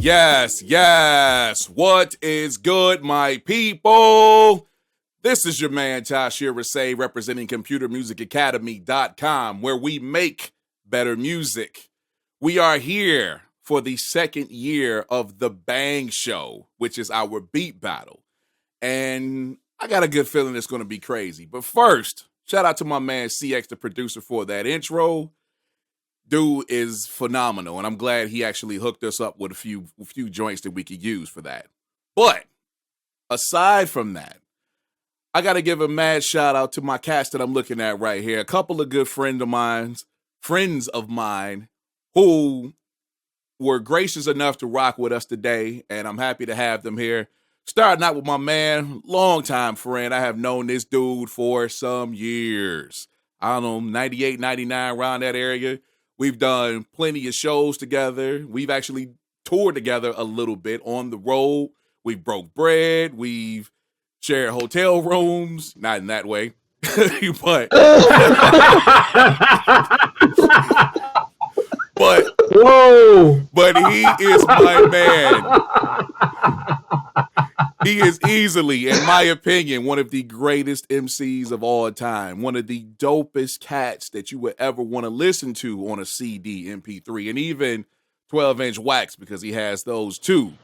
Yes. What is good, my people? This is your man, Tasherre Risay, representing ComputerMusicAcademy.com, where we make better music. We are here for the second year of The Bang Show, which is our beat battle. And I got a good feeling it's going to be crazy. But first, shout out to my man CX, the producer, for that intro. Dude is phenomenal, and I'm glad he actually hooked us up with a few joints that we could use for that. But aside from that, I got to give a mad shout out to my cast that I'm looking at right here. A couple of good friends of mine who were gracious enough to rock with us today, and I'm happy to have them here. Starting out with my man, longtime friend. I have known this dude for some years. I don't know, 98, 99, around that area. We've done plenty of shows together. We've actually toured together a little bit on the road. We broke bread. We've shared hotel rooms. Not in that way, but but he is my man. He is easily, in my opinion, one of the greatest MCs of all time. One of the dopest cats that you would ever want to listen to on a CD, MP3, and even 12-inch wax, because he has those too.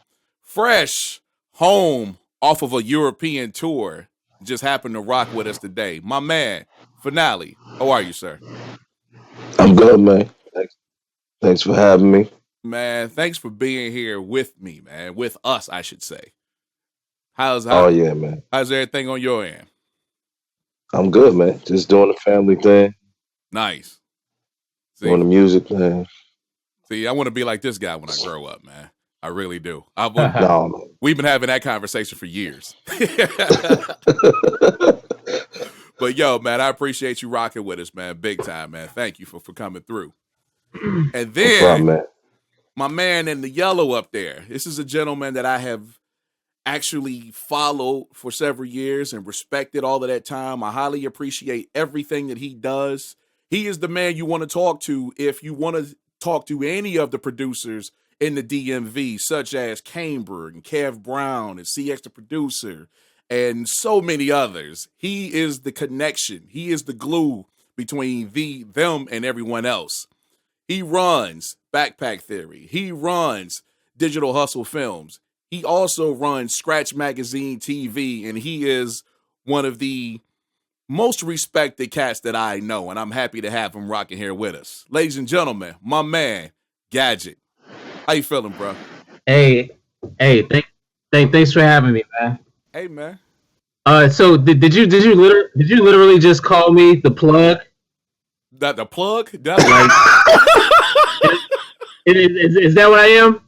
Fresh home off of a European tour. Just happened to rock with us today. My man, Finale. How are you, sir? I'm good, man. Thanks for having me. Man, thanks for being here with me, man. With us, I should say. Yeah, man. How's everything on your end? I'm good, man. Just doing the family thing. Nice. Doing the music thing. See, I want to be like this guy when I grow up, man. I really do. We've been having that conversation for years. But yo, man, I appreciate you rocking with us, man. Big time, man. Thank you for coming through. And then, no problem, man. My man in the yellow up there. This is a gentleman that I have actually followed for several years and respected all of that time. I highly appreciate everything that he does. He is the man you want to talk to if you want to talk to any of the producers in the DMV, such as Camber and Kev Brown and CX the producer and so many others. He is the connection. He is the glue between them and everyone else. He runs Backpack Theory. He runs Digital Hustle Films. He also runs Scratch Magazine TV, and he is one of the most respected cats that I know, and I'm happy to have him rocking here with us. Ladies and gentlemen, my man, Gadget. How you feeling, bro? Hey, thanks for having me, man. Hey, man. So did you literally just call me the plug? That the plug? Is that what I am?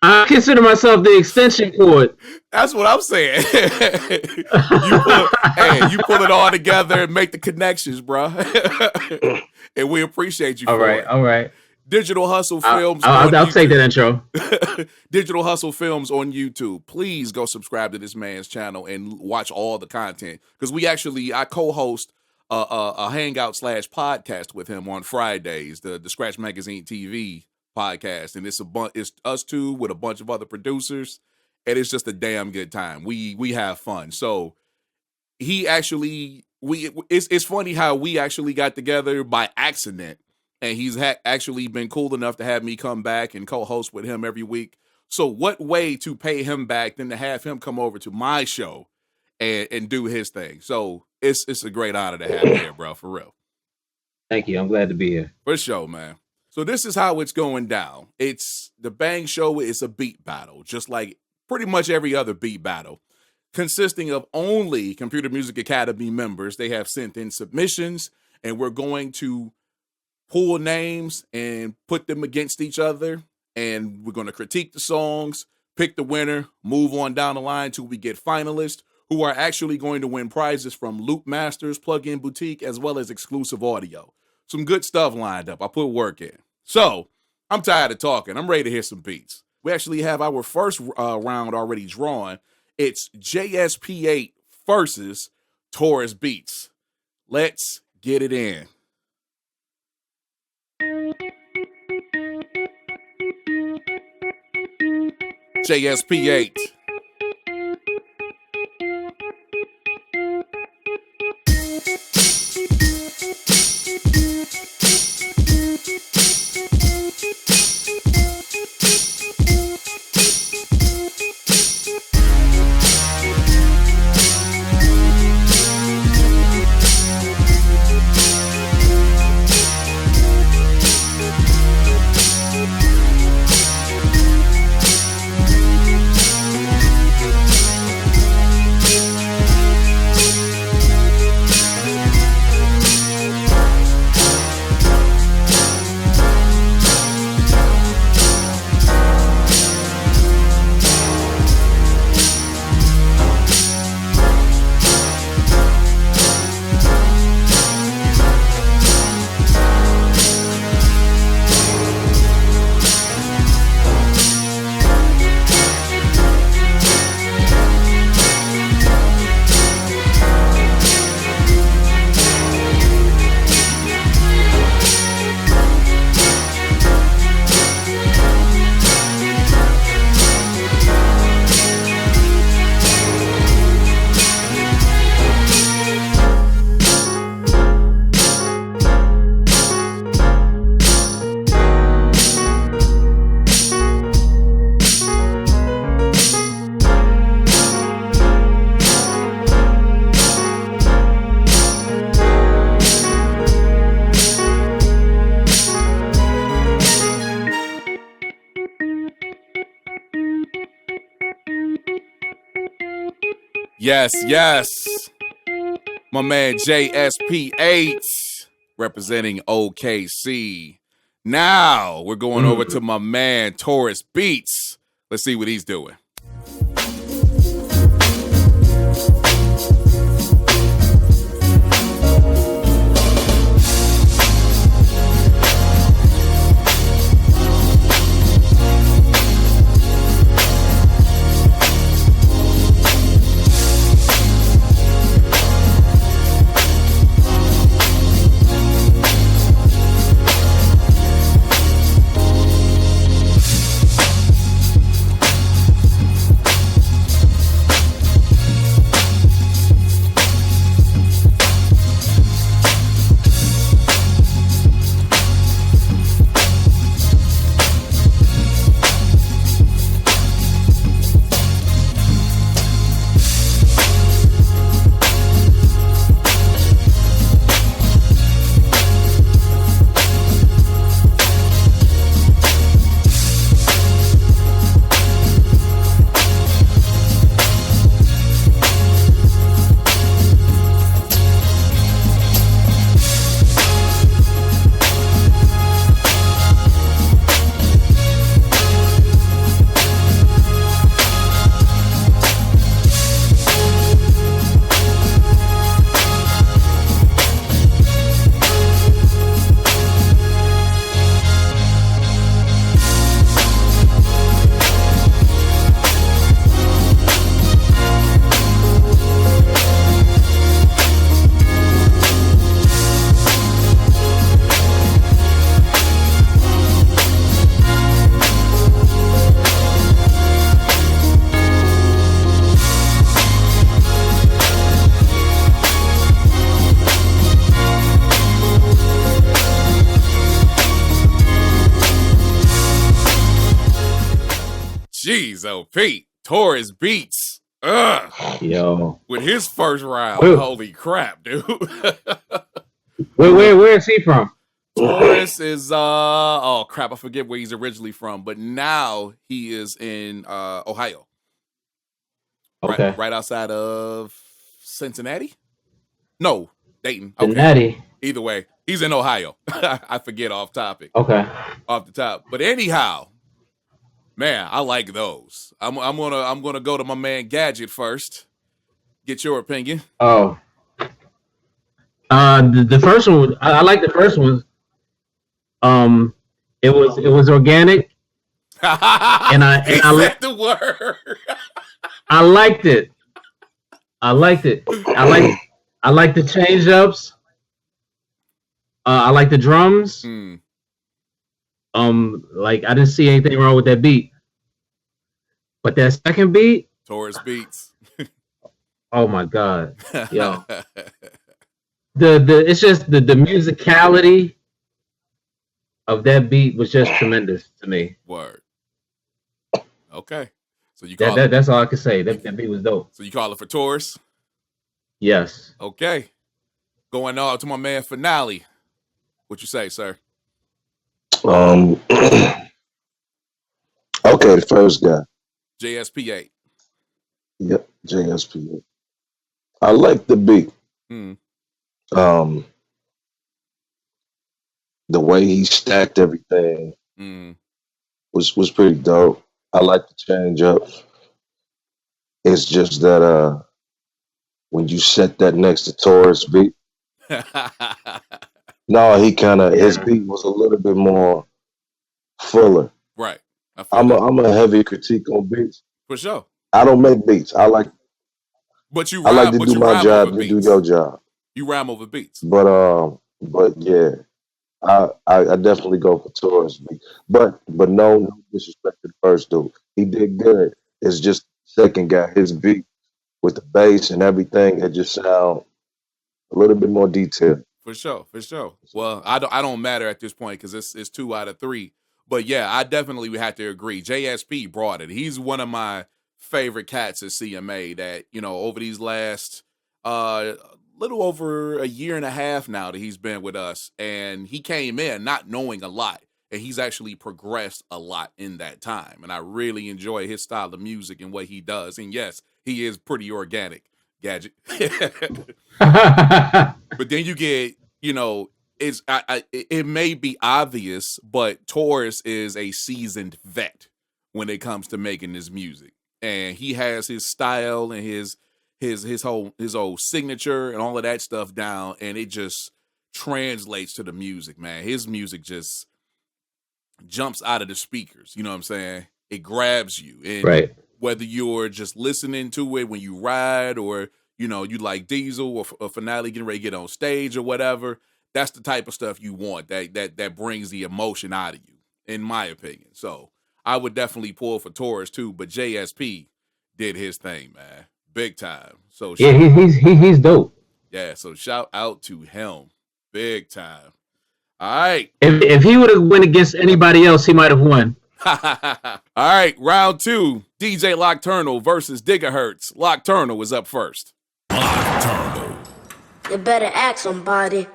I consider myself the extension cord. That's what I'm saying. you pull it all together and make the connections, bro. And we appreciate you for it. All right. Digital Hustle Films. I'll take that intro. Digital Hustle Films on YouTube. Please go subscribe to this man's channel and watch all the content. Because I co-host a hangout / podcast with him on Fridays, the Scratch Magazine TV podcast, and it's us two with a bunch of other producers, and it's just a damn good time. We have fun. So it's funny how we actually got together by accident, and he's actually been cool enough to have me come back and co-host with him every week. So what way to pay him back than to have him come over to my show and do his thing? So it's a great honor to have you here, bro, for real. Thank you. I'm glad to be here. For sure, man. So this is how it's going down. It's the Bang Show. It's a beat battle, just like pretty much every other beat battle, consisting of only Computer Music Academy members. They have sent in submissions, and we're going to pull names and put them against each other, and we're going to critique the songs, pick the winner, move on down the line till we get finalists who are actually going to win prizes from Loopmasters, Plug-in Boutique, as well as Xclusive-Audio. Some good stuff lined up. I put work in. So I'm tired of talking. I'm ready to hear some beats. We actually have our first round already drawn. It's JSP8 versus Taurus Beats. Let's get it in. JSP8. Yes. My man JSP8 representing OKC. Now we're going over to my man Taurus Beats. Let's see what he's doing. Jeez, oh Pete, Taurus Beats. Yo. With his first round. Ooh. Holy crap, dude. Where is he from? Taurus is oh crap, I forget where he's originally from, but now he is in Ohio. Okay. Right outside of Cincinnati? No, Dayton. Okay. Cincinnati. Either way, he's in Ohio. I forget off topic. Okay. Off the top. But anyhow, man, I like those. I'm gonna go to my man Gadget first. Get your opinion. Oh. The first one, I like the first one. It was organic. and I like the word. I liked it. I like the change ups. I like the drums. Like I didn't see anything wrong with that beat. But that second beat, Taurus beats. oh my god, yo, the it's just the musicality of that beat was just tremendous to me. Word. Okay. So you call That's all I can say. That beat was dope. So you call it for Taurus? Yes. Okay. Going on to my man Finale. What you say, sir? Okay, the first guy. JSP8. Yep, JSP. I like the beat. The way he stacked everything was pretty dope. I like the change up. It's just that when you set that next to Taurus beat, no, his beat was a little bit more fuller. Right. I'm a heavy critique on beats. For sure. I don't make beats. I like to do my job. You do your job. You rhyme over beats. But yeah, I definitely go for Taurus beat. But no disrespect to the first dude. He did good. It's just second guy, his beat with the bass and everything, it just sound a little bit more detailed. For sure. Well, I don't matter at this point because it's 2 out of 3. But yeah, I definitely would have to agree. JSP brought it. He's one of my favorite cats at CMA that, over these last little over a year and a half now that he's been with us. And he came in not knowing a lot. And he's actually progressed a lot in that time. And I really enjoy his style of music and what he does. And yes, he is pretty organic, Gadget. But then you get, it may be obvious, but Taurus is a seasoned vet when it comes to making this music. And he has his style and his whole signature and all of that stuff down. And it just translates to the music, man. His music just jumps out of the speakers. You know what I'm saying? It grabs you. And right. Whether you're just listening to it when you ride or, you like Diesel or Finale getting ready to get on stage or whatever, that's the type of stuff you want that brings the emotion out of you, in my opinion. So I would definitely pull for Taurus too, but JSP did his thing, man. Big time. So yeah, he's dope. Yeah, so shout out to him. Big time. All right. If he would have went against anybody else, he might have won. All right, round 2. DJ Lockturnal versus Gigahertz. Lockturnal is up first. Lockturnal. You better ask somebody.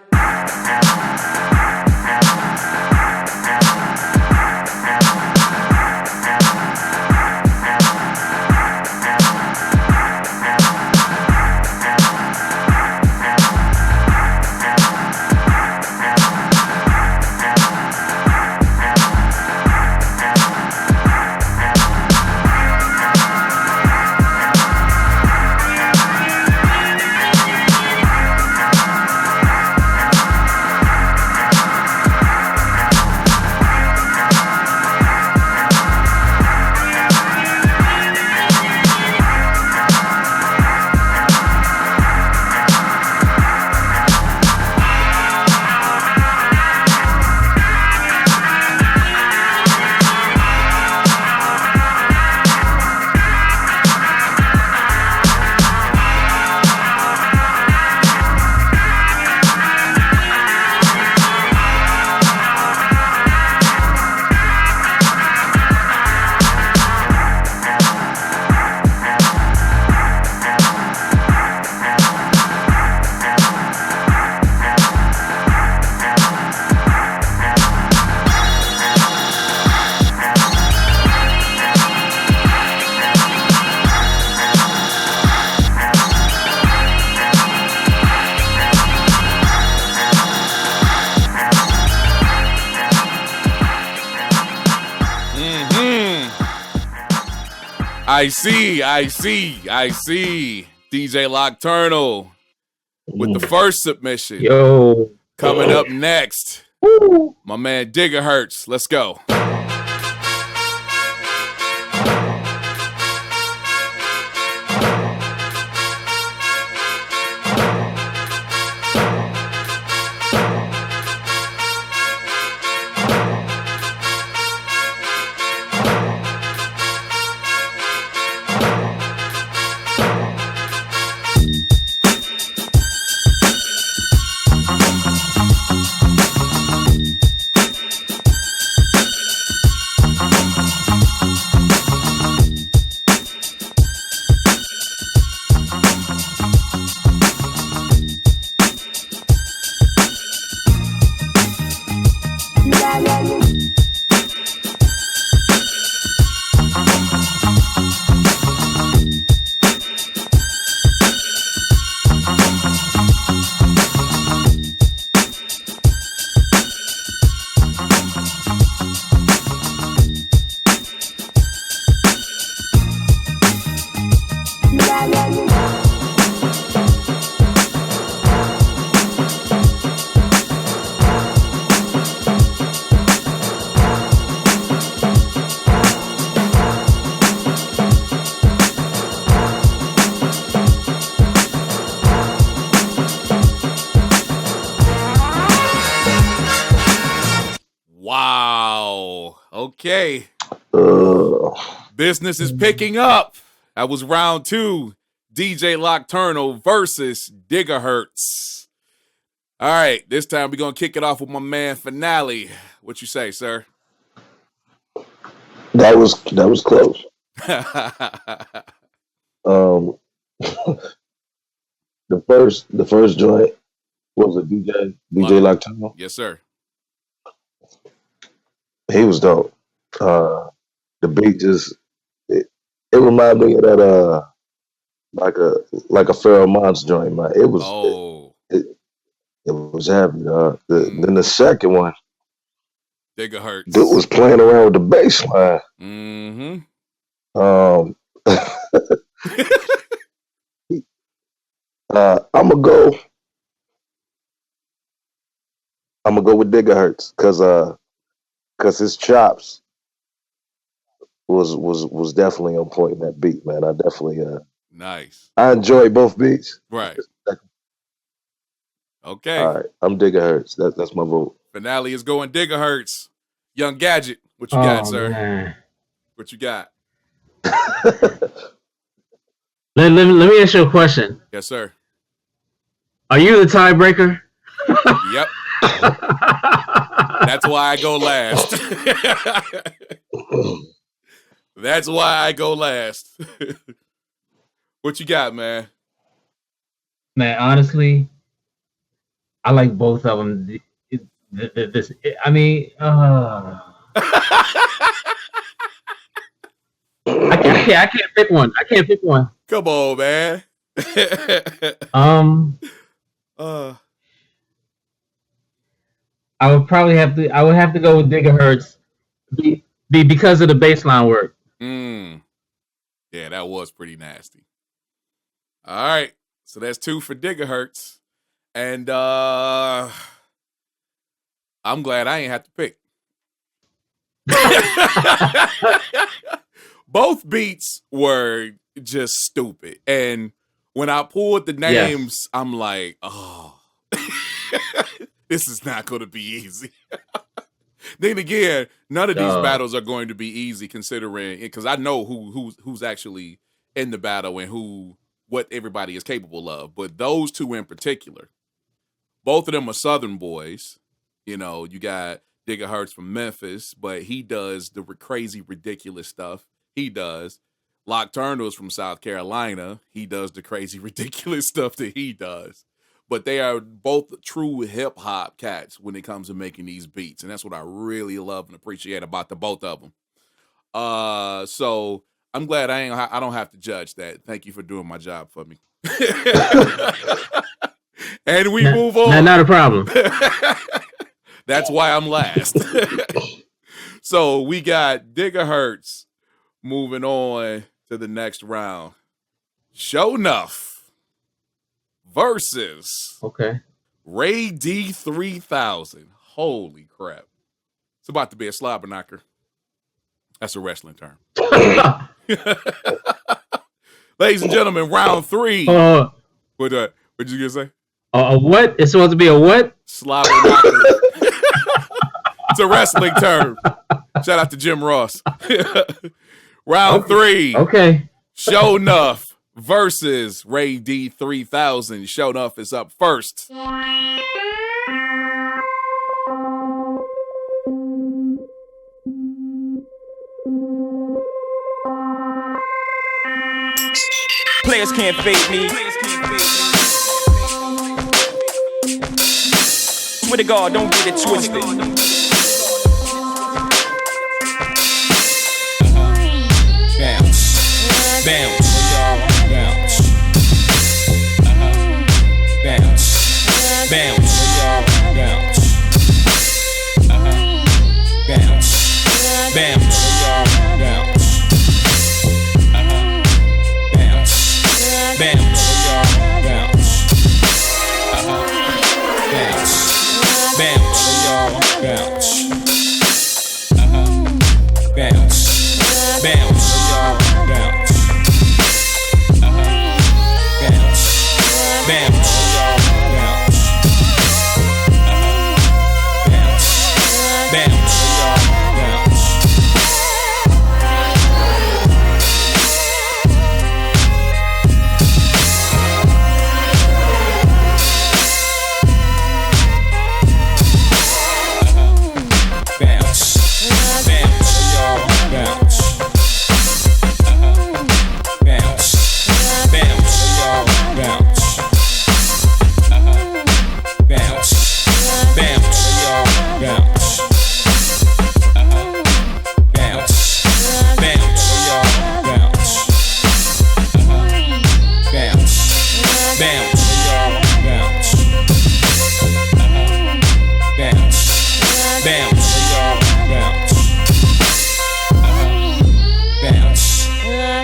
I see. DJ Lockturnal with the first submission. Yo. Coming up next, my man Gigahertz. Let's go. Okay. Uh, Business is picking up. That was round 2. DJ Nocturnal versus Gigahertz. All right, this time we're going to kick it off with my man Finale. What you say, sir? that was close. Um, the first joint was a DJ Loctano. Yes, sir. He was dope. The beat just it reminded me of that like a Pharoah Monch joint, man. It was it was heavy. Then the second one, Gigahertz. it was playing around with the bass line. Mm-hmm. I'm gonna go with Gigahertz because his chops was definitely on point in that beat, man. I definitely nice. I enjoy both beats. Right. Okay. All right, I'm Gigahertz. That's my vote. Finale is going Gigahertz. Young Gadget, what you got, sir? Man. What you got? Let me ask you a question. Yes, sir. Are you the tiebreaker? Yep. That's why I go last. That's why I go last. What you got, man? Man, honestly, I like both of them. I can't pick one. I can't pick one. Come on, man. I would have to go with Gigahertz because of the baseline work. Yeah, that was pretty nasty. All right. So that's 2 for Gigahertz. And I'm glad I ain't have to pick. Both beats were just stupid. And when I pulled the names, I'm like, oh, this is not going to be easy. Then again, none of these battles are going to be easy considering, because I know who's actually in the battle and what everybody is capable of. But those 2 in particular, both of them are Southern boys. You know, you got Gigahertz from Memphis, but he does the crazy, ridiculous stuff. He does. Nocturnal's from South Carolina. He does the crazy, ridiculous stuff that he does. But they are both true hip-hop cats when it comes to making these beats. And that's what I really love and appreciate about the both of them. So I'm glad I don't have to judge that. Thank you for doing my job for me. And we move on. Not a problem. That's why I'm last. So we got Gigahertz moving on to the next round. Sho-Nuff versus Ray-Dee 3000. Holy crap. It's about to be a slobber knocker. That's a wrestling term. Ladies and gentlemen, round 3. What you gonna say? A what? It's supposed to be a what? Slobber knocker. It's a wrestling term. Shout out to Jim Ross. Round 3. Okay. Sho-Nuff versus Ray-Dee 3000. Sho-Nuff is up first. Players can't fade me. Swear to God, don't get it twisted. Bounce, bounce, bounce, bounce, bounce, bounce, bounce, bounce, bounce. Bounce, bounce, bounce, bounce, bounce.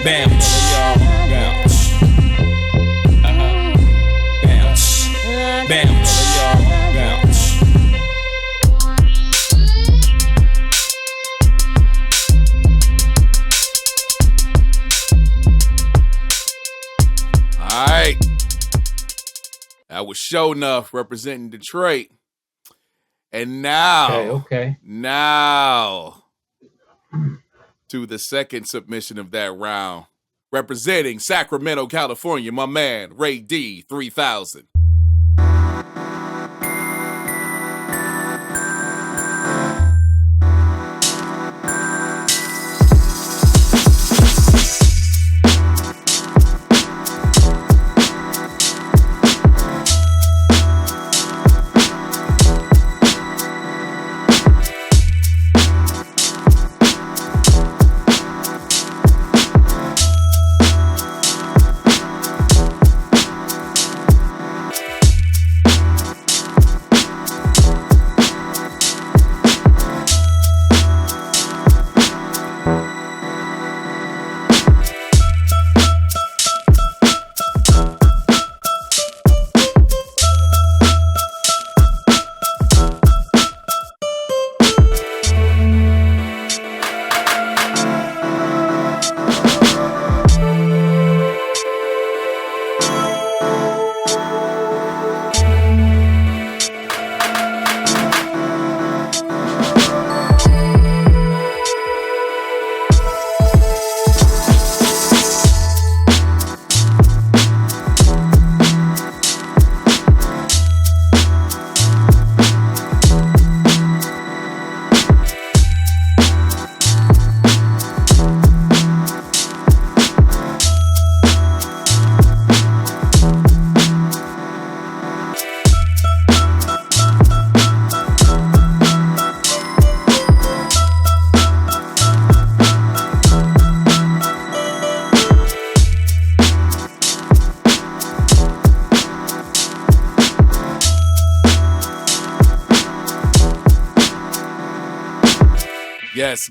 Bounce. Bounce. Bounce. Bounce. Bounce. All right. That was Sho-Nuff representing Detroit. And now, now to the second submission of that round. Representing Sacramento, California, my man, Ray-Dee, 3000.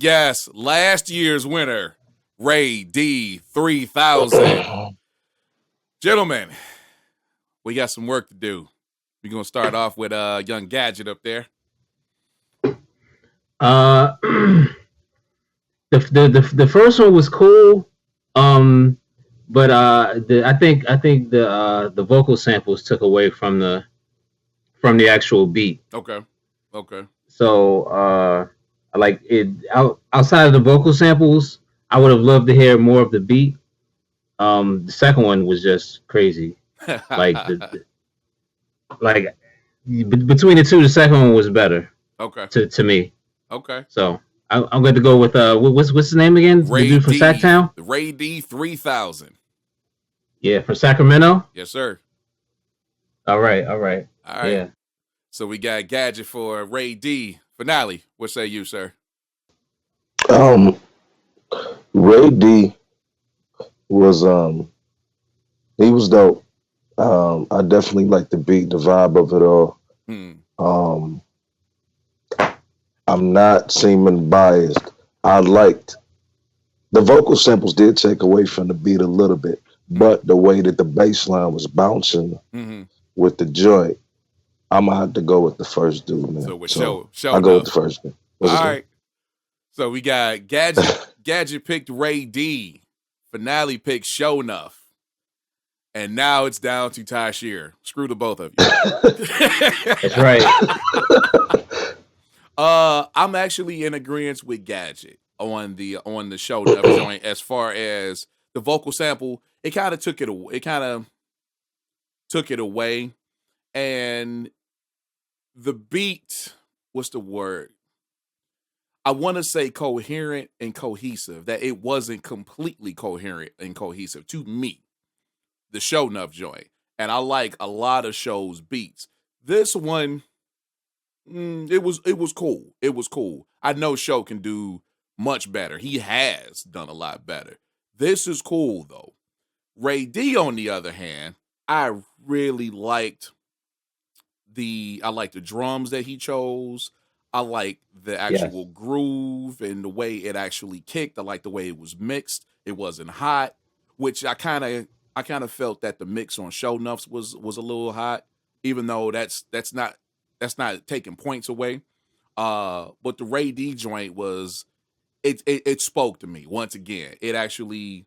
Yes. Last year's winner, Ray-Dee, 3000. Gentlemen, we got some work to do. We're going to start off with young Gadget up there. The first one was cool, but I think the vocal samples took away from the actual beat. Okay. So like it outside of the vocal samples, I would have loved to hear more of the beat. The second one was just crazy. Like between the two, the second one was better. Okay. To me. Okay. So I'm going to go with what's his name again? Ray-Dee, the dude from Sacktown. Ray-Dee, 3000. Yeah, from Sacramento. Yes, sir. All right. Yeah. So we got Gadget for Ray-Dee. Finale, what say you, sir? Ray-Dee was he was dope. I definitely like the beat, the vibe of it all. I'm not seeming biased. I liked the vocal samples did take away from the beat a little bit, but the way that the bass line was bouncing with the joint, I'm gonna have to go with the first dude, man. So with I'll go with the first one. All right. So we got Gadget. Gadget picked Ray-Dee. Finale picked Sho-Nuff. And now it's down to Tasherre. Screw the both of you. That's right. I'm actually in agreement with Gadget on the Sho-Nuff joint as far as the vocal sample. It kind of took it away. And the beat, what's the word? I want to say coherent and cohesive, that it wasn't completely coherent and cohesive to me, the Sho-Nuff joint. And I like a lot of Sho's beats. This one, it was cool. It was cool. I know Sho can do much better. He has done a lot better. This is cool, though. Ray-Dee, on the other hand, I really liked the drums that he chose. I like the actual groove and the way it actually kicked. I like the way it was mixed. It wasn't hot, which I kind of felt that the mix on Sho-Nuff's was a little hot, even though that's not taking points away. But the Ray-Dee joint was it spoke to me once again. It actually,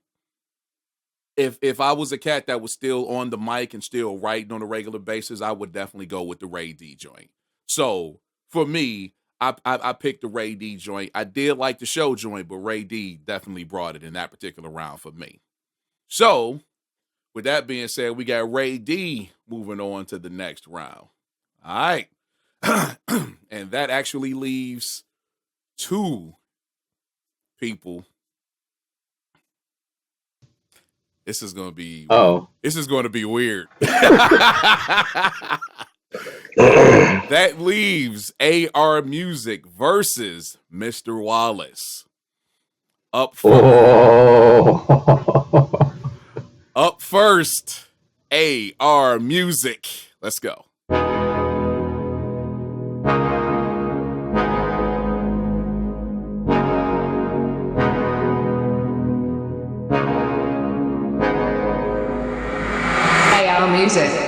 if I was a cat that was still on the mic and still writing on a regular basis, I would definitely go with the Ray-Dee joint. So for me, I picked the Ray-Dee joint. I did like the show joint, but Ray-Dee definitely brought it in that particular round for me. So with that being said, we got Ray-Dee moving on to the next round. All right. And that actually leaves 2 people. This is going to be weird. That leaves AR Music versus Mr. Wallace. Up first, AR Music. Let's go. AR Music.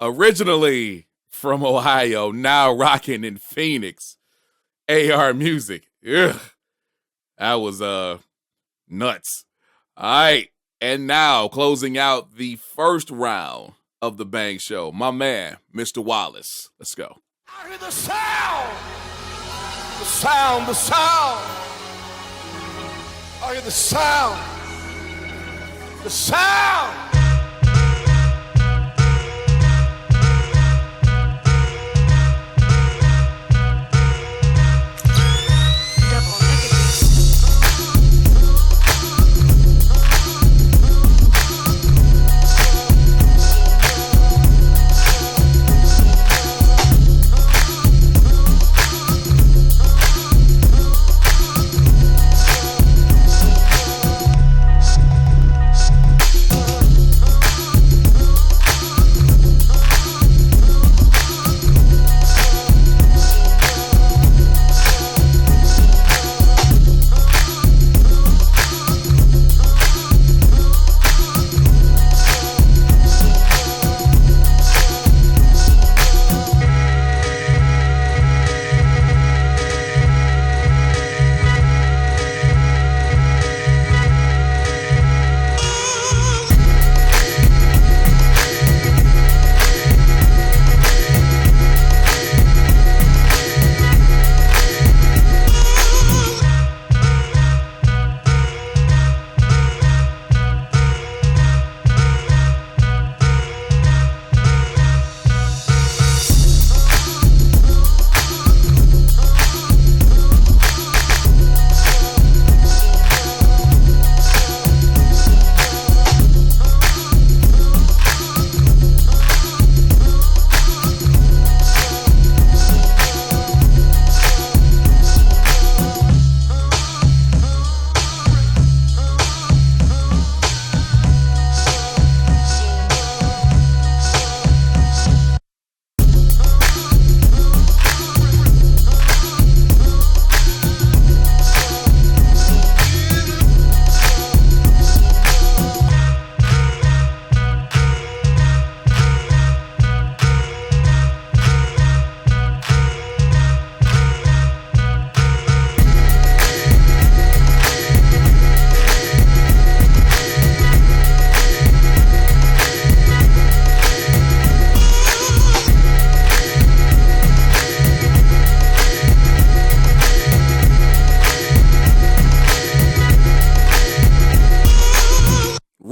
Originally from Ohio, now rocking in Phoenix, AR Music. Ugh. That was nuts. All right. And now closing out the first round of the Bang Show, my man, Mr. Wallace. Let's go. I hear the sound. The sound, the sound. I hear the sound. The sound.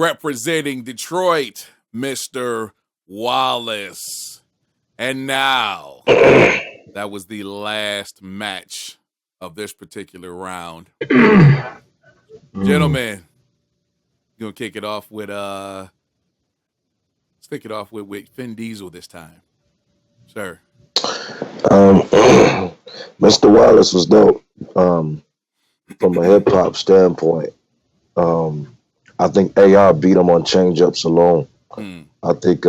representing Detroit, Mr. Wallace. And now, that was the last match of this particular round. Gentlemen, gonna kick it off with let's kick it off with Vin Diesel this time. Sir. Mr. Wallace was dope. From a hip hop standpoint. I think AR beat him on change-ups alone. I think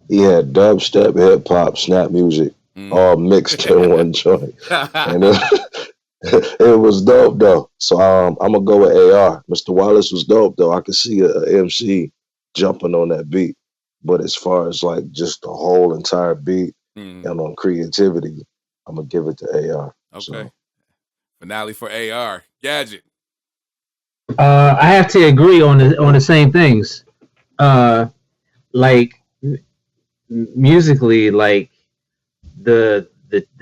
he had dubstep, hip hop, snap music, all mixed in one joint, and it was dope though. So I'm gonna go with AR. Mr. Wallace was dope though. I could see a MC jumping on that beat, but as far as like just the whole entire beat and on creativity, I'm gonna give it to AR. Okay. So. Finale for AR. Gadget. I have to agree on the same things. Like musically, like the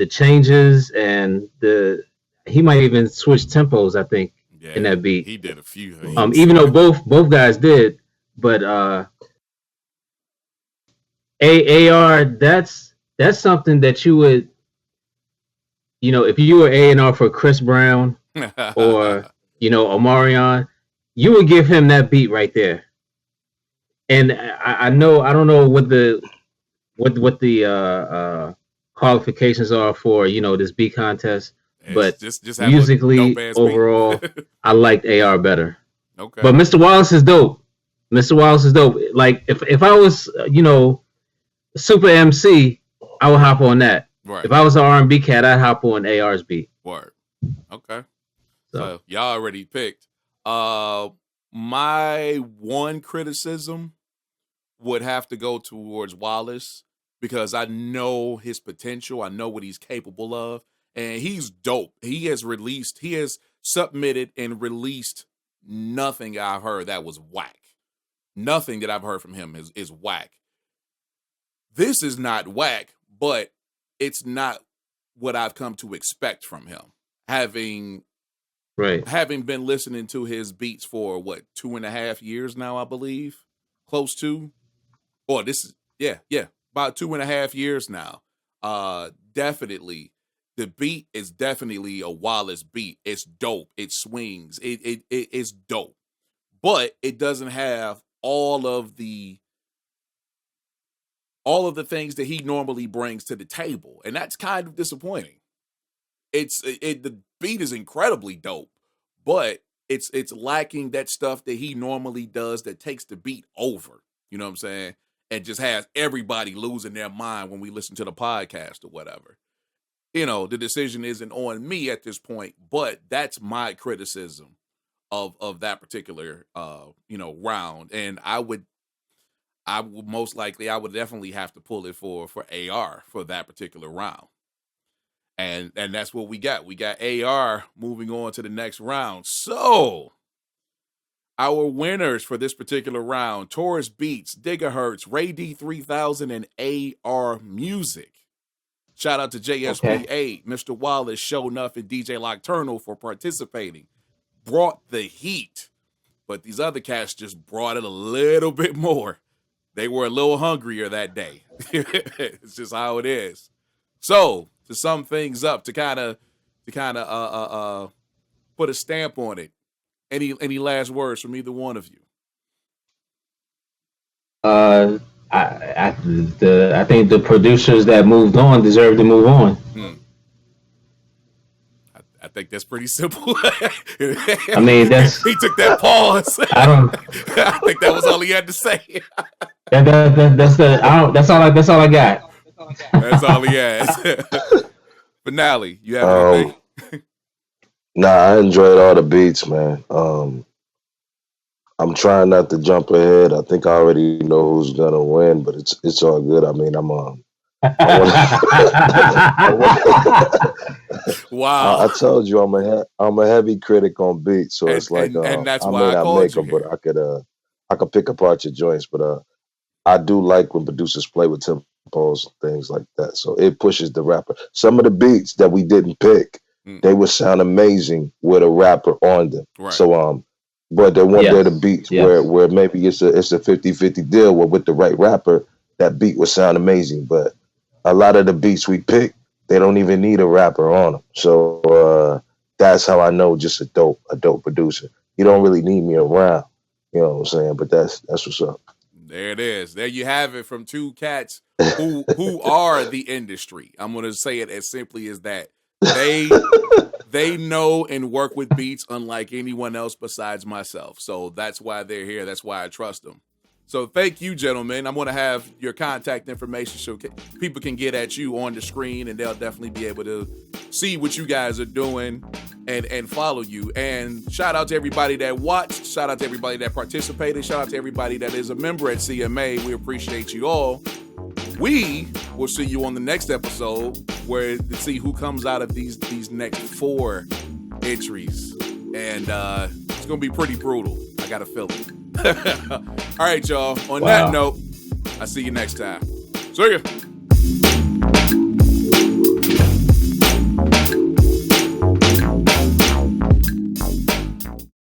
changes and he might even switch tempos, I think, in that beat. He did a few. Even though both guys did, but AR, that's something that you would, if you were A&R for Chris Brown or Omarion, you would give him that beat right there. And I don't know what the qualifications are for this beat contest, but just musically overall, I liked AR better. Okay. But Mr. Wallace is dope. Mr. Wallace is dope. Like if I was super MC, I would hop on that. Right. If I was an R&B cat, I'd hop on AR's beat. Word. Okay. So y'all already picked. My one criticism would have to go towards Wallace because I know his potential. I know what he's capable of. And he's dope. He has submitted and released nothing I've heard that was whack. Nothing that I've heard from him is whack. This is not whack, but it's not what I've come to expect from him. Having been listening to his beats for 2.5 years now, I believe, close to, about 2.5 years now. Definitely, the beat is definitely a Wallace beat. It's dope. It swings. It's dope, but it doesn't have all of the things that he normally brings to the table, and that's kind of disappointing. The beat is incredibly dope, but it's lacking that stuff that he normally does that takes the beat over. You know what I'm saying? And just has everybody losing their mind when we listen to the podcast or whatever. The decision isn't on me at this point, but that's my criticism of that particular round. And I would definitely have to pull it for AR for that particular round. And that's what we got. We got AR moving on to the next round. So our winners for this particular round: Taurus Beats, Gigahertz, Ray-Dee 3000, and AR Music. Shout out to JSP8, Mr. Wallace, Sho-Nuff, and DJ Nocturnal for participating. Brought the heat, but these other cats just brought it a little bit more. They were a little hungrier that day. It's just how it is. So to sum things up, to kind of put a stamp on it, any last words from either one of you? I think the producers that moved on deserve to move on. I think that's pretty simple. I mean, he took that pause. I think that was all he had to say. That's all I got. That's all he has. Finale, you have anything? Nah, I enjoyed all the beats, man. I'm trying not to jump ahead. I think I already know who's gonna win, but it's all good. I mean, wow. I told you I'm a heavy critic on beats, so it's like and that's I why may I not called make you them, but I could pick apart your joints. But I do like when producers play with tempos and things like that. So it pushes the rapper. Some of the beats that we didn't pick, they would sound amazing with a rapper on them. Right. So But the one Yes. there the beats Yes. where maybe it's a 50-50 deal where with the right rapper, that beat would sound amazing. But a lot of the beats we pick, they don't even need a rapper on them. So that's how I know just a dope producer. You don't really need me around. You know what I'm saying? But that's what's up. There it is. There you have it from two cats who are the industry. I'm going to say it as simply as that. They know and work with beats unlike anyone else besides myself. So that's why they're here. That's why I trust them. So thank you, gentlemen. I'm going to have your contact information so people can get at you on the screen, and they'll definitely be able to see what you guys are doing and follow you. And shout out to everybody that watched. Shout out to everybody that participated. Shout out to everybody that is a member at CMA. We appreciate you all. We will see you on the next episode where to see who comes out of these next 4 entries. And it's going to be pretty brutal. I got a feeling. All right, y'all. On that note, I'll see you next time. See ya.